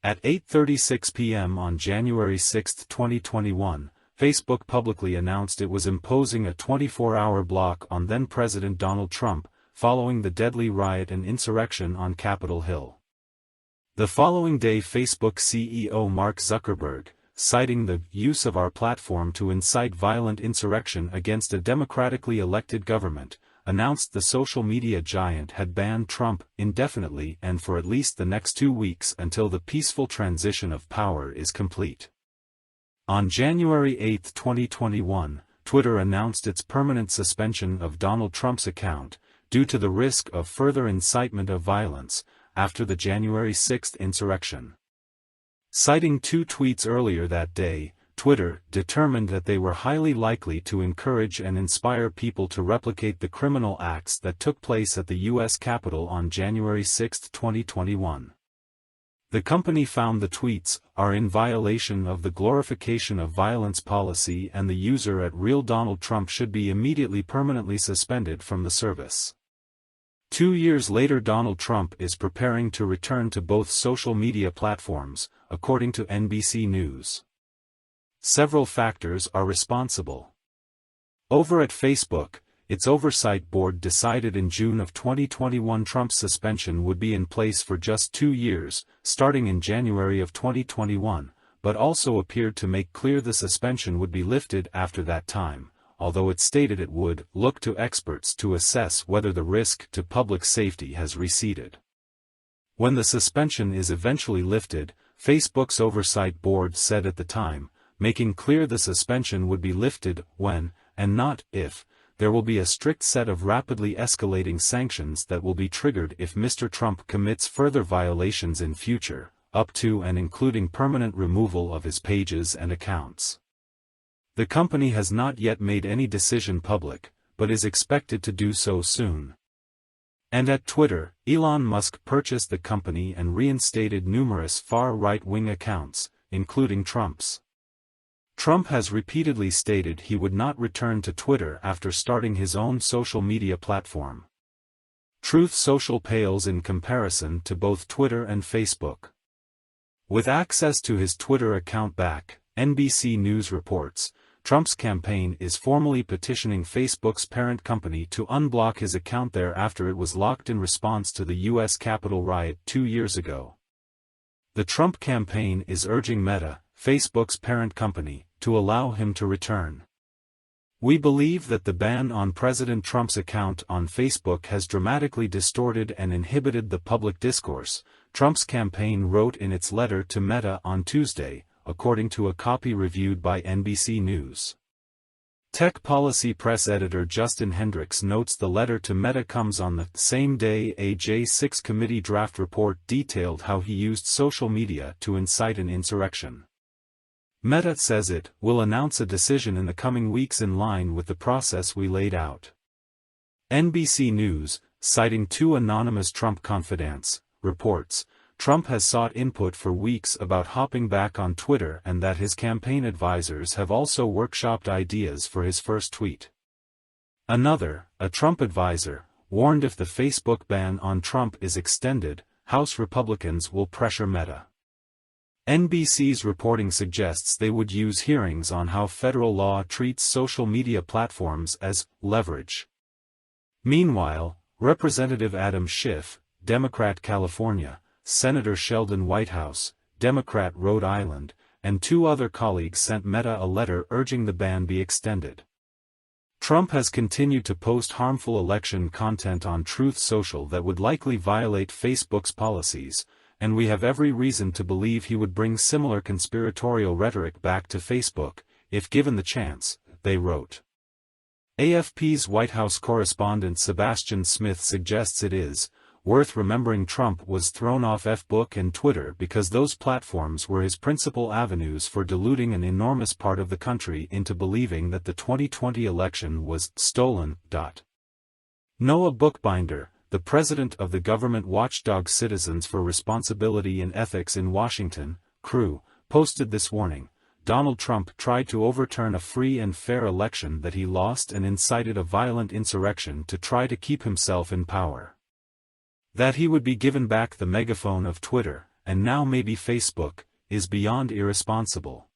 At 8:36 p.m. on January 6, 2021, Facebook publicly announced it was imposing a 24-hour block on then-President Donald Trump, following the deadly riot and insurrection on Capitol Hill. The following day, Facebook CEO Mark Zuckerberg, citing the use of our platform to incite violent insurrection against a democratically elected government, announced the social media giant had banned Trump indefinitely and for at least the next 2 weeks until the peaceful transition of power is complete. On January 8, 2021, Twitter announced its permanent suspension of Donald Trump's account, due to the risk of further incitement of violence, after the January 6 insurrection. Citing 2 tweets earlier that day, Twitter determined that they were highly likely to encourage and inspire people to replicate the criminal acts that took place at the U.S. Capitol on January 6, 2021. The company found the tweets are in violation of the glorification of violence policy, and the user at Real Donald Trump should be immediately permanently suspended from the service. 2 years later, Donald Trump is preparing to return to both social media platforms, according to NBC News. Several factors are responsible. Over at Facebook, its oversight board decided in June of 2021 Trump's suspension would be in place for just 2 years, starting in January of 2021, but also appeared to make clear the suspension would be lifted after that time, although it stated it would look to experts to assess whether the risk to public safety has receded. When the suspension is eventually lifted, Facebook's oversight board said at the time, making clear the suspension would be lifted when, and not if, there will be a strict set of rapidly escalating sanctions that will be triggered if Mr. Trump commits further violations in future, up to and including permanent removal of his pages and accounts. The company has not yet made any decision public, but is expected to do so soon. And at Twitter, Elon Musk purchased the company and reinstated numerous far-right-wing accounts, including Trump's. Trump has repeatedly stated he would not return to Twitter after starting his own social media platform. Truth Social pales in comparison to both Twitter and Facebook. With access to his Twitter account back, NBC News reports, Trump's campaign is formally petitioning Facebook's parent company to unblock his account there after it was locked in response to the U.S. Capitol riot 2 years ago. The Trump campaign is urging Meta, Facebook's parent company, to allow him to return. We believe that the ban on President Trump's account on Facebook has dramatically distorted and inhibited the public discourse, Trump's campaign wrote in its letter to Meta on Tuesday, according to a copy reviewed by NBC News. Tech policy press editor Justin Hendricks notes the letter to Meta comes on the same day a J6 committee draft report detailed how he used social media to incite an insurrection. Meta says it will announce a decision in the coming weeks in line with the process we laid out. NBC News, citing 2 anonymous Trump confidants, reports, Trump has sought input for weeks about hopping back on Twitter and that his campaign advisors have also workshopped ideas for his first tweet. Another, a Trump advisor, warned if the Facebook ban on Trump is extended, House Republicans will pressure Meta. NBC's reporting suggests they would use hearings on how federal law treats social media platforms as leverage. Meanwhile, Representative Adam Schiff, Democrat California, Senator Sheldon Whitehouse, Democrat Rhode Island, and 2 other colleagues sent Meta a letter urging the ban be extended. Trump has continued to post harmful election content on Truth Social that would likely violate Facebook's policies, and we have every reason to believe he would bring similar conspiratorial rhetoric back to Facebook, if given the chance, they wrote. AFP's White House correspondent Sebastian Smith suggests it is worth remembering Trump was thrown off Facebook and Twitter because those platforms were his principal avenues for deluding an enormous part of the country into believing that the 2020 election was stolen. Noah Bookbinder, the president of the government watchdog Citizens for Responsibility and Ethics in Washington, CREW, posted this warning: Donald Trump tried to overturn a free and fair election that he lost and incited a violent insurrection to try to keep himself in power. That he would be given back the megaphone of Twitter, and now maybe Facebook, is beyond irresponsible.